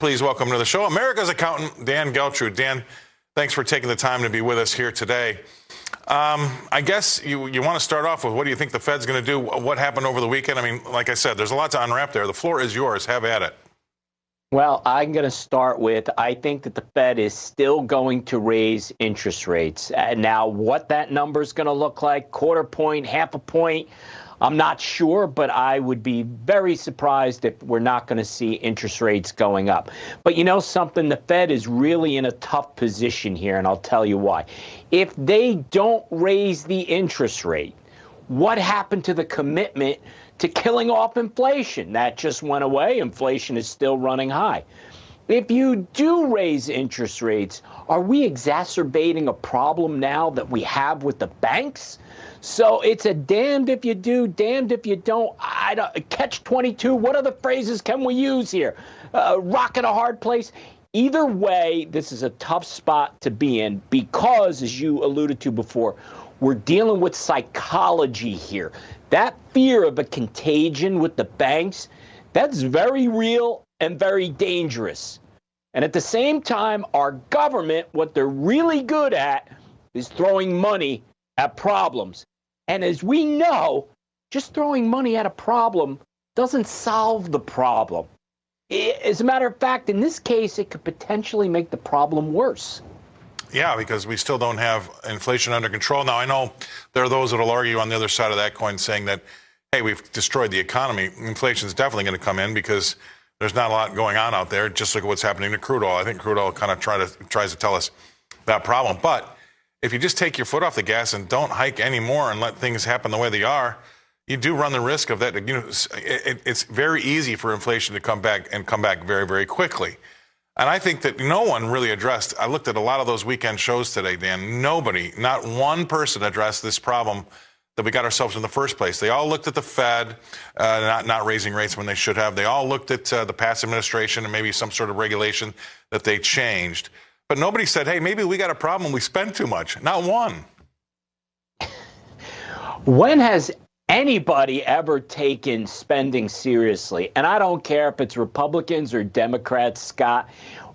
Please welcome to the show America's accountant, Dan Geltrude. Dan, thanks for taking the time to be with us here today. I guess you want to start off with what do you think the Fed's going to do? What happened over the weekend? I mean, like I said, there's a lot to unwrap there. The floor is yours. Have at it. Well, I'm going to start with I think that the Fed is still going to raise interest rates. Now, what that number is going to look like, quarter point, half a point, I'm not sure, but I would be very surprised if we're not going to see interest rates going up. But you know something? The Fed is really in a tough position here, and I'll tell you why. If they don't raise the interest rate, what happened to the commitment to killing off inflation? That just went away. Inflation is still running high. If you do raise interest rates, are we exacerbating a problem now that we have with the banks? So it's a damned if you do, damned if you don't. Catch 22. What other phrases can we use here? Rock in a hard place. Either way, this is a tough spot to be in because, as you alluded to before, we're dealing with psychology here. That fear of a contagion with the banks, that's very real and very dangerous. And at the same time, our government, what they're really good at is throwing money at problems. And as we know, just throwing money at a problem doesn't solve the problem. As a matter of fact, in this case, it could potentially make the problem worse. Yeah, because we still don't have inflation under control. Now, I know there are those that will argue on the other side of that coin saying that, hey, we've destroyed the economy. Inflation is definitely going to come in because there's not a lot going on out there. Just look at what's happening to crude oil. I think crude oil kind of tries to tell us that problem. But if you just take your foot off the gas and don't hike anymore and let things happen the way they are, you do run the risk of that. You know, it's very easy for inflation to come back very, very quickly. And I think that no one really addressed. I looked at a lot of those weekend shows today, Dan. Nobody, not one person addressed this problem that we got ourselves in the first place. They all looked at the Fed not raising rates when they should have. They all looked at the past administration and maybe some sort of regulation that they changed. But nobody said, hey, maybe we got a problem. We spend too much. Not one. When has anybody ever taken spending seriously? And I don't care if it's Republicans or Democrats, Scott.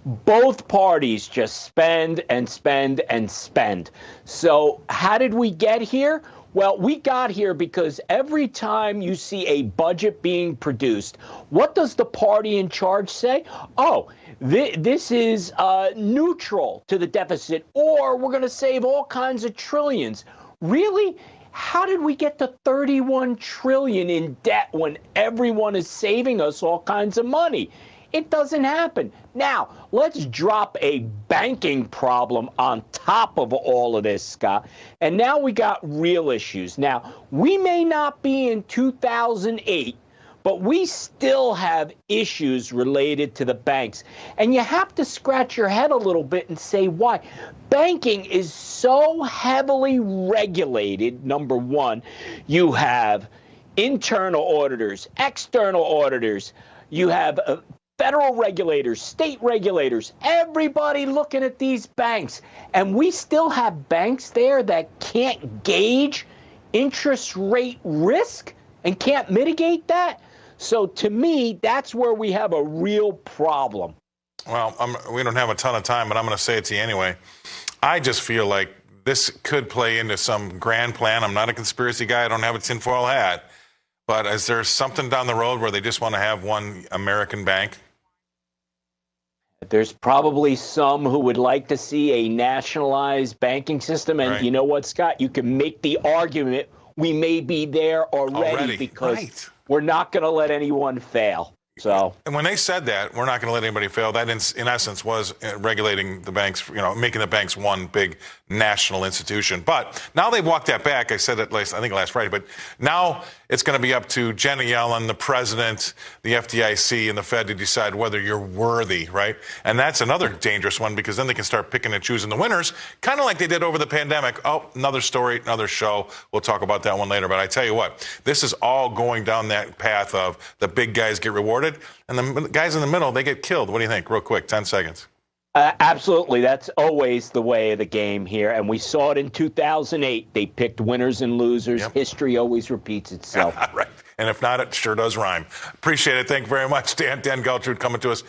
Both parties just spend and spend and spend. So how did we get here? Well, we got here because every time you see a budget being produced, what does the party in charge say? Oh, this is neutral to the deficit, or we're going to save all kinds of trillions. Really? How did we get to 31 trillion in debt when everyone is saving us all kinds of money? It doesn't happen. Now, let's drop a banking problem on top of all of this, Scott. And now we got real issues. Now, we may not be in 2008, but we still have issues related to the banks. And you have to scratch your head a little bit and say why. Banking is so heavily regulated, number one. You have internal auditors, external auditors. You have federal regulators, state regulators, everybody looking at these banks. And we still have banks there that can't gauge interest rate risk and can't mitigate that. So to me, that's where we have a real problem. Well, we don't have a ton of time, but I'm going to say it to you anyway. I just feel like this could play into some grand plan. I'm not a conspiracy guy. I don't have a tinfoil hat. But is there something down the road where they just want to have one American bank? There's probably some who would like to see a nationalized banking system. And You know what, Scott? You can make the argument we may be there already. Because we're not going to let anyone fail. So, and when they said that, we're not going to let anybody fail, that in essence was regulating the banks, making the banks one big national institution. But now they've walked that back. I said it last Friday, but now it's going to be up to Janet Yellen, the president, the FDIC, and the Fed to decide whether you're worthy, right? And that's another dangerous one because then they can start picking and choosing the winners, kind of like they did over the pandemic. Oh, another story, another show. We'll talk about that one later. But I tell you what, this is all going down that path of the big guys get rewarded and the guys in the middle, they get killed. What do you think? Real quick, 10 seconds. Absolutely. That's always the way of the game here. And we saw it in 2008. They picked winners and losers. Yep. History always repeats itself. Right. And if not, it sure does rhyme. Appreciate it. Thank you very much, Dan Geltrude, coming to us.